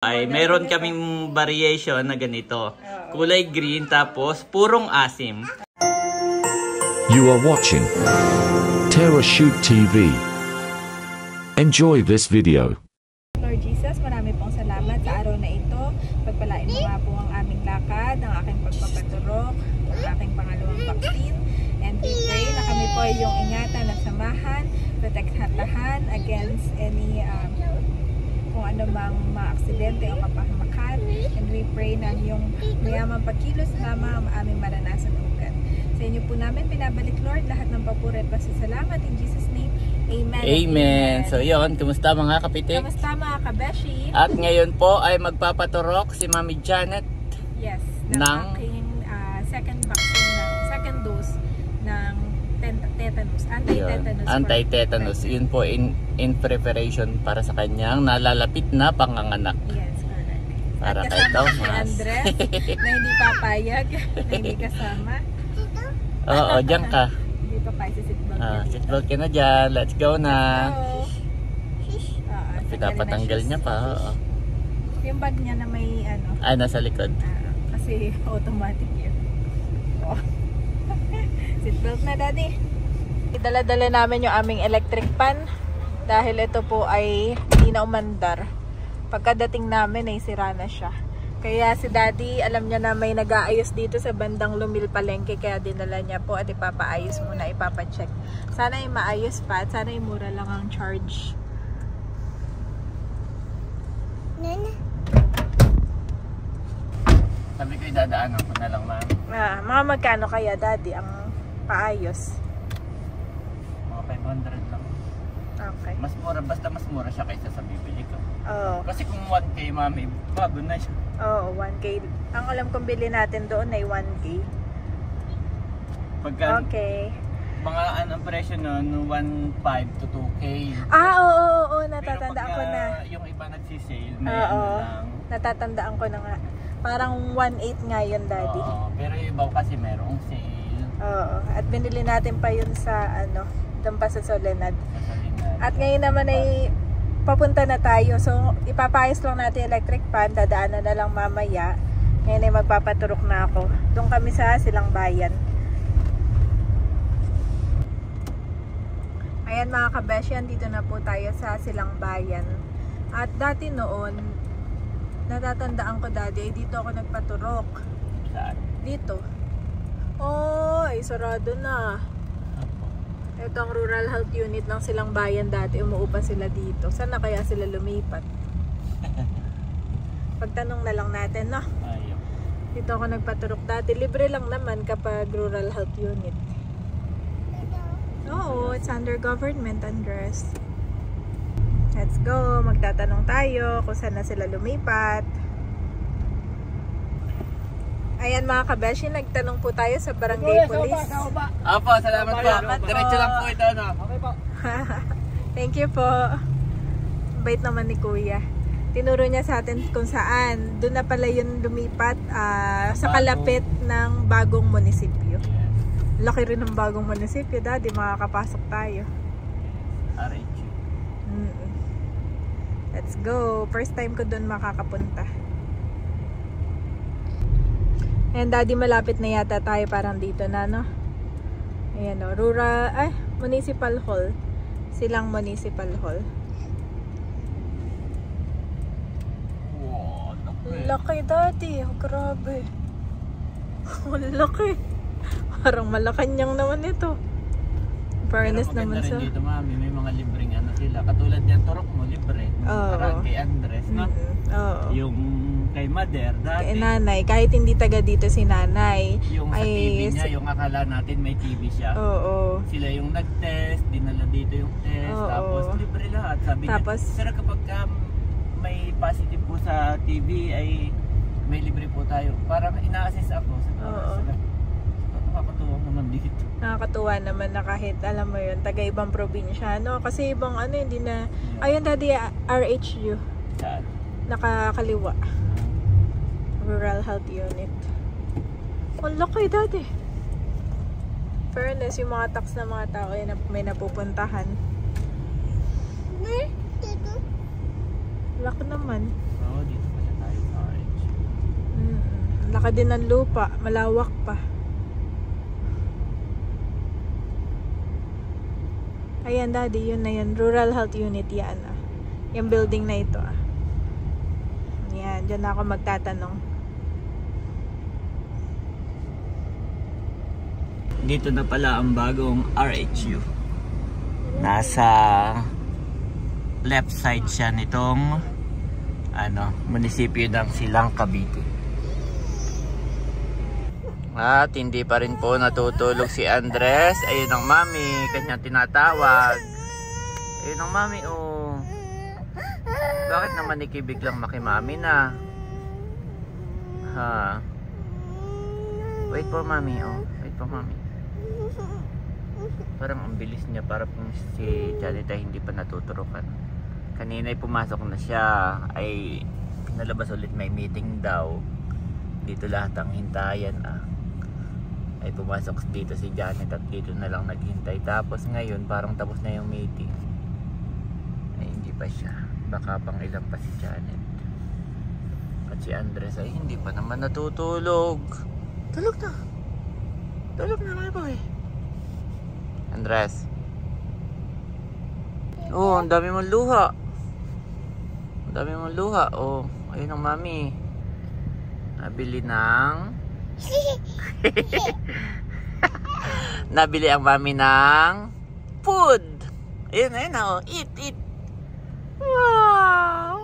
Ay, meron kaming variation na ganito. Kulay green tapos purong asim. You are watching Terra Shoot TV. Enjoy this video. Lord Jesus, marami pong salamat sa araw na ito. Pagpalain mo nga po ang aming lakad, ang aking pagpapaturok, ang aking pangalawang vaccine. And we pray na kami po ay yung ingatan at samahan, protektahan against any kung ano mang maaksidente o kapahamakan. And we pray na yung mayamang pagkilos lamang ang aming maranasan ugat. Sa inyo po namin pinabalik, Lord, lahat ng papuri at pasasalamat. In Jesus' name, Amen. Amen. So yun, kumusta mga kapitik? Kamusta mga kabeshi? At ngayon po ay magpapaturok si Mami Janet. Yes, ng aking second vaccine, second dose ng tetanus, anti-tetanus. Anti-tetanus. Yun po in preparation para sa kanyang nalalapit na panganganak. Yes, correct. Para at kay kasama si Thomas. Andres na hindi papayag, na hindi kasama. Oo, dyan ka. Dito pa, si seatbelt. Seatbelt ka na dyan. Let's go na. Pinapatanggal niya pa. Oo. Yung bag niya na may ano. Ay, nasa likod. Kasi automatic yun. Oh. Seatbelt na, Daddy. Dala-dala namin yung aming electric pan dahil ito po ay hindi na umandar. Pagkadating namin ay sira na siya. Kaya si Daddy, alam niya na may nag-aayos dito sa bandang Lumil Palengke, kaya dinala niya po at ipapaayos muna, ipapacheck. Sana ay maayos pa at sana ay mura lang ang charge. Nana. Sabi ko idadaanan ko na lang, ma'am. Mga magkano kaya, Daddy, ang paayos? Mga 500 lang. Okay. Mas mura, basta mas mura siya kaysa sa bibili ko. Oo. Kasi kung 1K, mami, bago na siya. Oo, 1K. Ang alam kong bili natin doon ay 1K. Pagka, Okay. mga ang presyo nun, 1.5 to 2K. Oo, natatandaan ko na. Yung iba nagsisale, may Oo, ano lang. natatandaan ko na nga. Parang 1.8 nga yun, Daddy. Oo, pero yung iba kasi merong sale. Oo, at binili natin pa yun sa ano, doon pa sa Soledad. Kasalina. At ngayon naman ay papunta na tayo. So, ipapayos lang natin electric fan. Dadaanan na lang mamaya. Ngayon ay magpapaturok na ako. Doon kami sa Silang Bayan. Ayan mga kabesyan, dito na po tayo sa Silang Bayan. At dati noon, natatandaan ko dati, dito ako nagpaturok. Saan? Dito. Oh, ay sarado na. Ito ang rural health unit ng Silang Bayan dati. Umuupa sila dito. Saan na kaya sila lumipat? Pagtanong na lang natin, no? Ayaw. Dito ako nagpaturok dati. Libre lang naman kapag rural health unit. Oo, it's under government, Andres. Let's go. Magtatanong tayo kung saan na sila lumipat. Ayan mga kabeshi, nagtanong po tayo sa barangay police. Apo, salamat po. Diretso lang po ito, no? Okay po. Thank you po. Bait naman ni Kuya. Tinuro niya sa atin kung saan. Doon na pala yun lumipat sa kalapit ng bagong munisipyo. Laki rin ng bagong munisipyo, Daddy. Makakapasok tayo. RH. Let's go. First time ko doon makakapunta. Ayan, Daddy, malapit na yata tayo. Parang dito na, no? Ayan, no? Municipal Hall. Silang Municipal Hall. Wow, Laki, Daddy. Oh, grabe. Laki. Parang Malacanang naman ito. Fairness naman sa... Pero maganda rin dito, mami. May mga libreng ano sila. Katulad yan, turok mo, libre. Parang kay Andres, no? Oo. Yung kay Mother, dati. Kay Nanay. Kahit hindi taga dito si Nanay. Yung sa TV niya, yung akala natin may TV siya. Oo. Sila yung nag-test, dinala dito yung test. Oo. Tapos libre lahat. Sabi Tapos, niya, pero kapag may positive po sa TV, ay may libre po tayo. Parang ina-assist ako. Oo. Nakakatuwa naman dito. Nakakatuwa naman na kahit alam mo yun, taga ibang probinsya, no? Kasi ibang ano, hindi na... Ayun, Daddy, RHU. Saan? Nakakaliwa. Rural Health Unit. Ang laki, Daddy. Fairness, yung mga tax na mga tao ay may napupuntahan. Laki naman. Oo, dito. Laka din ng lupa, malawak pa. Ayan daddy, yun na yun. Rural Health Unit yan ah. Yung building na ito ah. Yan, dyan ako magtatanong. Dito na pala ang bagong RHU. Nasa left side siya nitong munisipyo ng Silang, Cavite. At hindi pa rin po natutulog si Andres. Ayun ang mami, kanyang tinatawag. Ayun ang mami, oh. Bakit naman ikibiglang makimami na? Ha? Wait po mami, oh. Wait po mami. Parang ang bilis niya, para kung si Janet ay hindi pa natuturukan. Kanina ay pumasok na siya, ay pinalabas ulit, may meeting daw. Dito lahat ang hintayan ah. Ay pumasok dito si Janet at dito na lang naghintay. Tapos ngayon parang tapos na yung meeting. Ay hindi pa siya. Baka pang ilang pa si Janet. At si Andres ay hindi pa naman natutulog. Tulog na. Tulog na mga boy. Andres. Oh, ang dami mong luha. Ang dami mong luha. Oh, ayun ang mami. Nabili ng nabili ang mami ng food. Ayun, ayun oh. Eat, eat. Wow.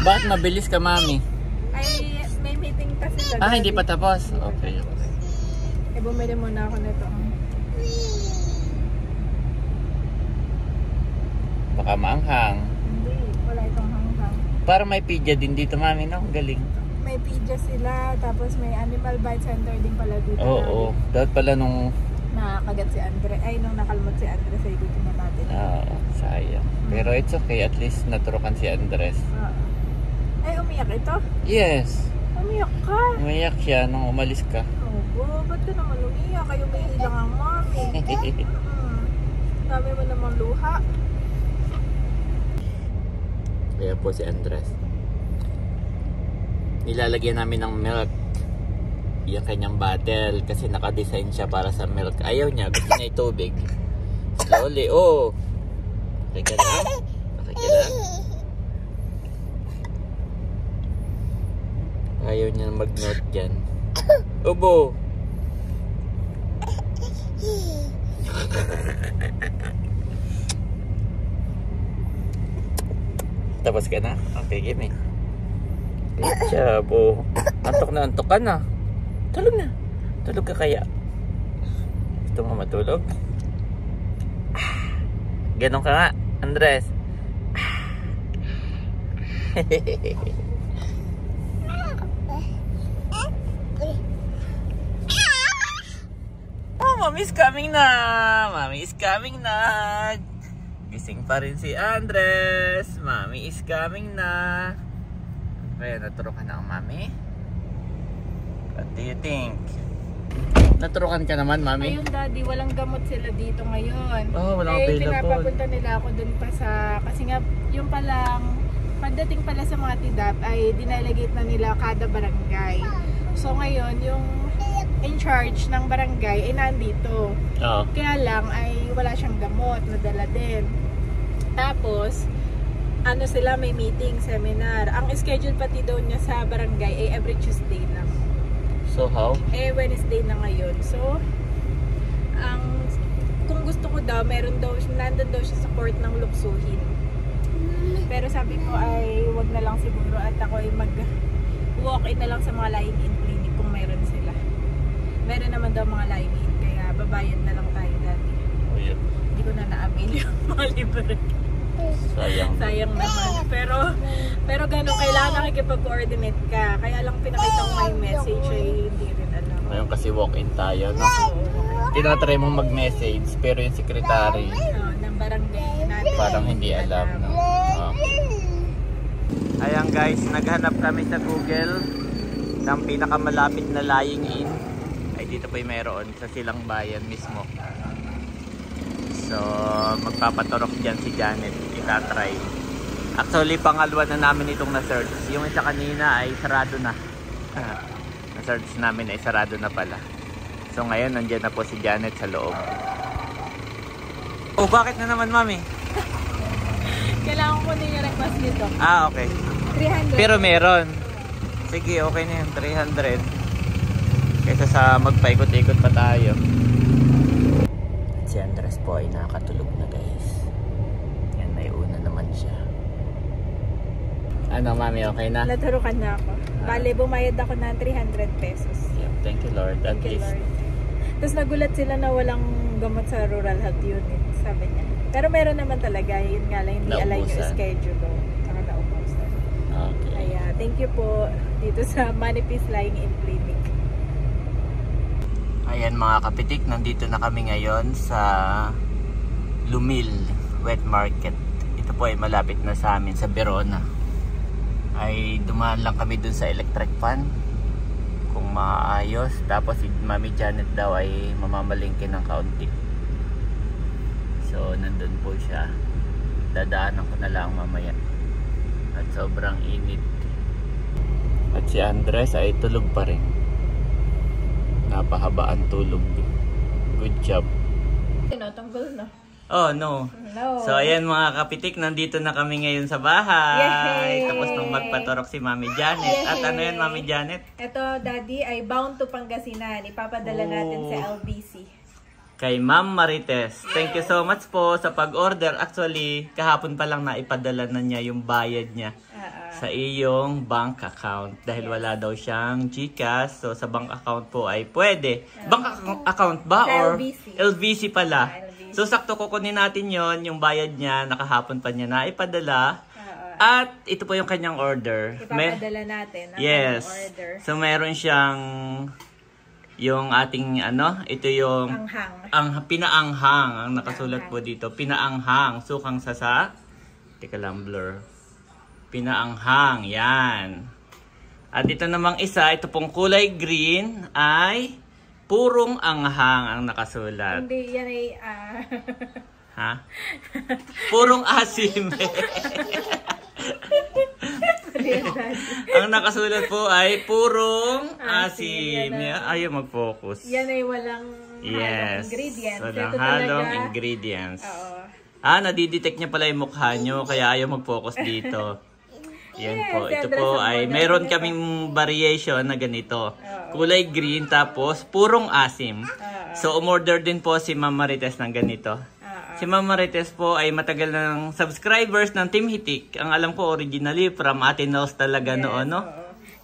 Bakit mabilis ka, mami? Ay, may meeting kasi. Ah, hindi pa tapos. Okay. Eh, bumili muna ako nito. Baka maanghang. Hindi, wala itong hanghang. Para may pizza din dito, mami, no? Galing. May pizza sila, tapos may animal bite center din pala dito. Oo. Dapat pala nung Nakakagat si Andre. Ay, nung nakalmot si Andre, sa dito na natin. sayang. Pero it's okay. At least naturukan si Andres. Ay, umiyak ito? Yes. Umiyak ka? Umiyak siya nung umalis ka. Oo, ba't ka naman umiyak? Kayo may lang ang mami. Dami mo namang luha. Kaya po si Andres. Nilalagyan namin ng milk yung kanyang bottle kasi naka-design siya para sa milk. Ayaw niya, gusto niya itubig. Slowly, oh. Okay ka lang? Okay ka lang? Ayaw niya mag-note dyan. Ubo! Tapos ka na? Okay, give me. Good job, oh. Antok na antok ka na. Tulog na. Tulog ka kaya? Gusto mo matulog? Ganon ka nga, Andres. Oh, Mommy is coming na. Mommy is coming na. Gising pa rin si Andres. Mommy is coming na. Kaya naturukan na ang mami. What do you think? Naturukan ka naman, mami? Ayun, daddy, walang gamot sila dito ngayon. Oh, walang available. Pinapapunta nila ako dun pa sa, kasi nga, yung palang, pagdating pala sa mga tidap, ay dinalegate na nila kada barangay. So ngayon, yung in charge ng barangay ay nandito. Oo. Kaya lang, ay wala siyang gamot, nadala din. Tapos, ano sila, may meeting, seminar. Ang schedule pati daw niya sa barangay ay every Tuesday lang. So how? Eh, Wednesday na ngayon. So, kung gusto ko daw, nandun daw siya sa court ng luksuhin. Pero sabi ko ay wag na lang siguro at ako ay mag-walk-in na lang sa mga lying-in clinic kung meron sila. Meron naman daw mga lying-in, kaya babayad na lang tayo dati. Oh, yeah. Hindi ko na na-avail yung mga libre. Sayang. Sayang naman. Pero gano'n, kailangan nakikipag-coordinate ka. Kaya lang pinakita ko may message ay hindi rin alam. Ngayon kasi walk-in tayo, no? Tinatry mong mag-message, pero yung secretary ng barangay natin. parang hindi alam, no? Ayan guys, naghanap kami sa Google ng pinakamalapit na lying in. Ay dito pa yung mayroon sa Silang Bayan mismo. So magpapaturok dyan si Janet. itatry. Actually, pangalawa na namin itong na-search. Yung isa kanina ay sarado na. Na-search namin ay sarado na pala. So ngayon, nandiyan na po si Janet sa loob. Oh, bakit na naman, Mami? Kailangan ko din yung request nito. Ah, okay. 300. Pero meron. Sige, okay na yun. 300. Kaysa sa magpaikot-ikot pa tayo. At si Andres po ay nakatulog na, guys. Yan, may una naman siya. Ano, Mami, okay na? Naturukan na ako. Bale, bumayad ako ng 300 pesos. Yeah, thank you, Lord. At Thank you, least. Lord. Tapos nagulat sila na walang gamot sa rural health unit, sabi niya. Pero meron naman talaga, yun nga lang, hindi align yung schedule ko. Saka naubusan. Okay. Kaya, thank you po dito sa Manipis Lying in Clinic. Ayan mga kapitik, nandito na kami ngayon sa Lumil Wet Market. Ito po ay malapit na sa amin sa Verona. Ay dumaan lang kami dun sa electric fan kung maayos. Tapos si Mami Janet daw ay mamamalingkin ng kaunti. So nandun po siya. Dadaanan ko na lang mamaya. At sobrang init. At si Andres ay tulog pa rin. Napahaba ang tulog. Good job. Tinatanggal na. Oh no. No. So ayan mga kapitik, nandito na kami ngayon sa bahay. Yay! Tapos nung magpaturok si Mami Janet. Yay! At ano yan, Mami Janet? Ito, Daddy, ay bound to Pangasinan. Ipapadala natin sa LBC. Kay Ma'am Marites. Thank you so much po sa pag-order. Actually, kahapon pa lang na ipadala na niya yung bayad niya sa iyong bank account. Dahil wala daw siyang GCash. So sa bank account po ay pwede. Bank account ba? Sa Or LBC. LBC pala? LBC. So sakto kukunin natin yon yung bayad niya. Nakahapon pa niya na ipadala. At ito po yung kanyang order. Ipapadala natin ang yes. order. So meron siyang yung ating ano, ito yung ang pinaanghang, ang nakasulat po dito, pinaanghang, sukang sasa. Teka lang, blur. Pinaanghang, yan. At ito namang isa, ito pong kulay green ay purong anghang ang nakasulat. Hindi, yan ay Ha? Purong asim. Ang nakasulat po ay purong asim. Ayaw mag-focus. Yan ay walang halong ingredients. Walang halong ingredients. Oo. Nadidetect niya pala yung mukha nyo, kaya ayaw mag-focus dito. Yan Yes, po. Ito Andres, po ang ay order meron nito. kaming variation na ganito. Kulay green tapos purong asim. So umorder din po si Ma'am Marites ng ganito. Si Ma'am Marites po ay matagal ng subscribers ng Team Hitik. Ang alam ko originally from Ate Nels talaga noon, no?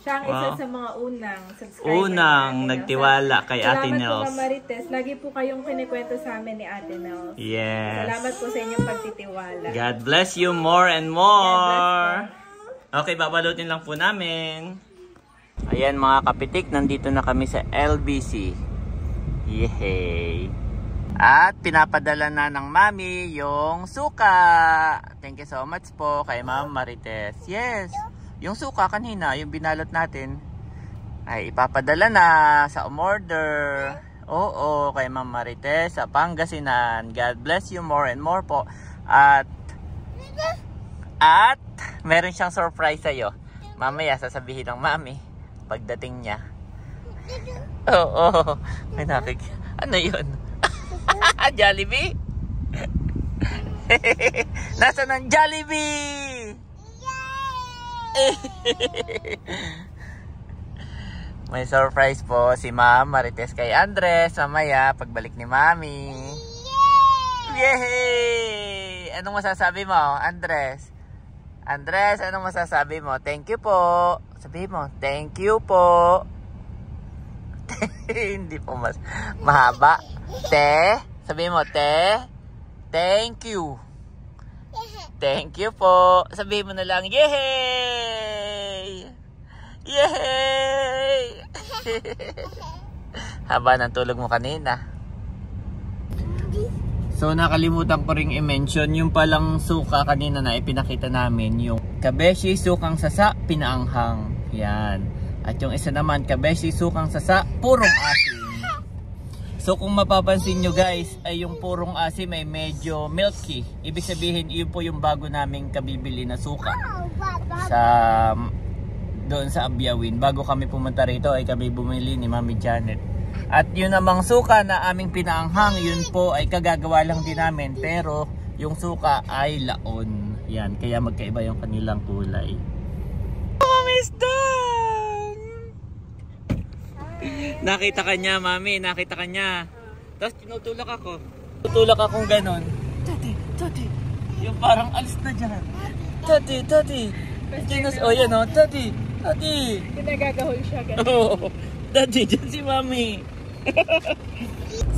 Siya ang isa sa mga unang subscribers. Unang nagtiwala kay Ate Salamat Nels. po, Ma'am Marites. Lagi po kayong kinikwento sa amin ni Ate Nels. Yes. Salamat po sa inyong pagtitiwala. God bless you more and more. Okay, babalutin lang po namin. Ayan mga kapitik, nandito na kami sa LBC. Yehey! At pinapadala na ng Mami yung suka. Thank you so much po kay Ma'am Marites. Yes, yung suka kanina, yung binalot natin, ay ipapadala na sa umorder. Oo, kay Ma'am Marites sa Pangasinan. God bless you more and more po. At meron siyang surprise sa'yo. Mamaya sasabihin ng Mami pagdating niya. Oo, may nakik. Ano yun? Jollibee? Nasaan ang Jollibee? May surprise po si Ma'am Marites kay Andres mamaya pagbalik ni Mami. Yay! Anong masasabi mo, Andres? Andres, anong masasabi mo? Thank you po. Sabihin mo, thank you po. Hindi po mas mahaba. Sabihin mo, thank you. Thank you po. Sabihin mo na lang, yay! Yay! Haba ng tulog mo kanina. So nakalimutan ko ring i-mention yung palang suka kanina na ipinakita namin, yung kabeshi sukang sasa pinaanghang. Yan. At yung isa naman kabeshi sukang sasa purong asim. So kung mapapansin nyo guys, ay yung purong asim ay medyo milky. Ibig sabihin, yun po yung bago naming kabibili na suka. Doon sa Abyawin. Bago kami pumunta rito ay kami bumili ni Mami Janet. At yun namang suka na aming pinaanghang, yun po ay kagagawa lang din namin. Pero yung suka ay laon. Yan, kaya magkaiba yung kanilang kulay. Mami is done! Nakita ka niya, Mami. Nakita ka niya. Tapos tinutulak ako. Tutulak akong ganon. Tati, tati. Yung parang alis na dyan. Tati, tati. Oh, yan o. Tati, tati. Pinagagahol siya. Oo. Tati, dyan si Mami.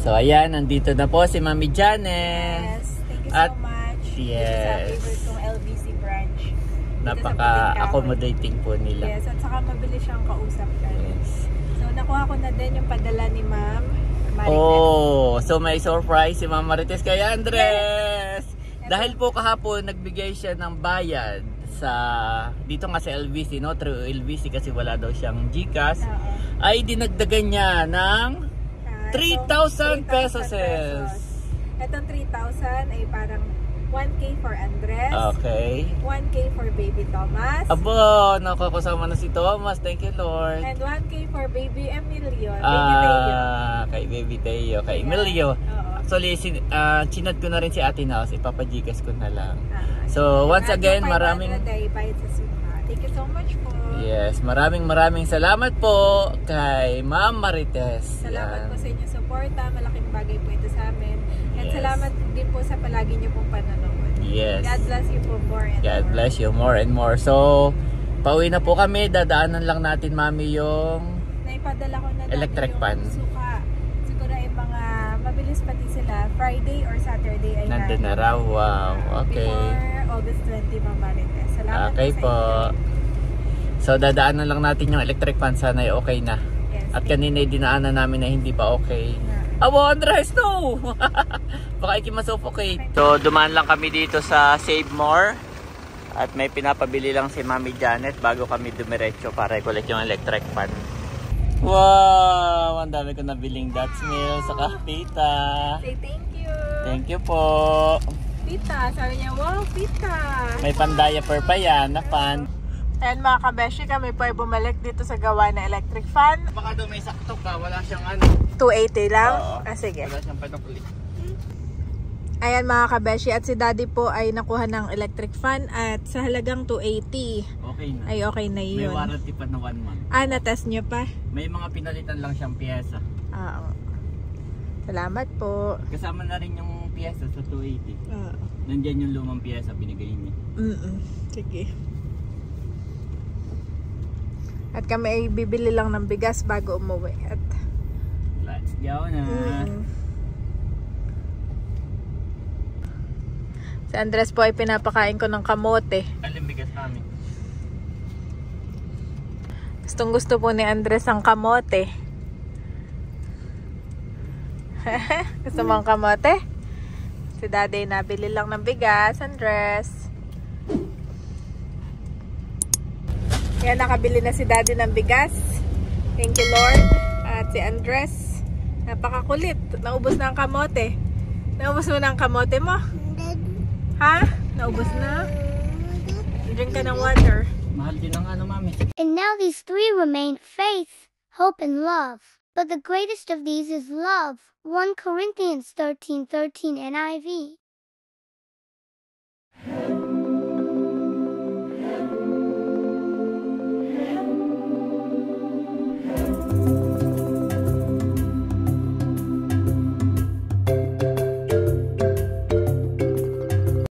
So, ayan. Nandito na po si Mami Janet. Yes. Thank you so much. Yes. Ito sa favorite kong LBC branch. Napaka-accommodating po nila. Yes, at saka mabilis siyang kausap ka. Yes. So, nakuha ko na din yung padala ni Ma'am Marites. Oh, so may surprise si Ma'am Marites kay Andres. Yes. Dahil po kahapon nagbigay siya ng bayad sa dito nga sa LBC, no? Through LBC kasi wala daw siyang GCash. Ay dinagdagan niya ng 3,000 pesos. Itong 3,000 ay parang 1K for Andres. Okay. 1K for Baby Thomas. Abo, nakakasama na si Thomas. Thank you, Lord. And 1K for Baby Emilio. Baby Teo. Kay Baby Teo. Kay Emilio. Actually, chinat ko na rin si Ate Naos. Ipapajikas ko na lang. So, once again, maraming... Thank you so much po. Yes, maraming salamat po kay Ma'am Marites. Salamat po sa inyong suporta. Malaking bagay po ito sa amin. At Yes. salamat din po sa palagi niyo pong panonood. Yes. God bless you po more and God more. bless you more and more. So, pauwi na po kami. Dadaanan lang natin, Mami, yung Naipadala ko na natin electric yung pan. suka. Siguro ay mga mabilis pati sila. Friday or Saturday ay Nandun na raw. Wow. Okay. Before August 20, Ma'am Marites. Salamat Okay po po. sa inyo. So, dadaanan lang natin yung electric fan. Sana ay okay na. Yes, At kanina dinaanan namin na hindi pa okay. Abo, Andres, no! Baka ikimasuffocate. So, dumaan lang kami dito sa Save More. At may pinapabili lang si Mami Janet bago kami dumiretso para i-collect yung electric fan. Wow! Ang dami ko nabiling Dutch Mill sa Pita. Say thank you. Thank you po. Pita. Sabi niya, wow, pita. May pan-diaper pa yan na fan. Ayan mga kabeshi, kami po ay bumalik dito sa gawa na electric fan. Baka daw may sakto ka, wala siyang 280 lang? Oo. Sige. Wala siyang panukli. Ayan mga kabeshi, at si daddy po ay nakuha ng electric fan at sa halagang 280. Okay na. Ay okay na May yun. warranty pa na 1 month. Na-test nyo pa? May mga pinalitan lang siyang piyesa. Oo. Salamat po. Kasama na rin yung piyesa sa 280. Oo. Nandyan yung lumang piyesa binigay niya. Sige. At kami ay bibili lang ng bigas bago umuwi. At Let's go na. Si Andres po ay pinapakain ko ng kamote. Aling bigas namin. Gustong gusto po ni Andres ang kamote. Gusto mo ang kamote? Si daddy nabili lang ng bigas, Andres. Yan, nakabili na si daddy ng bigas. Thank you, Lord. At si Andres, napakakulit. Naubos na ang kamote. Naubos mo na ang kamote mo? Ha? Naubos na? Drink ka ng water. Mahal din ang mami. And now these three remain: faith, hope, and love. But the greatest of these is love. 1 Corinthians 13:13 NIV.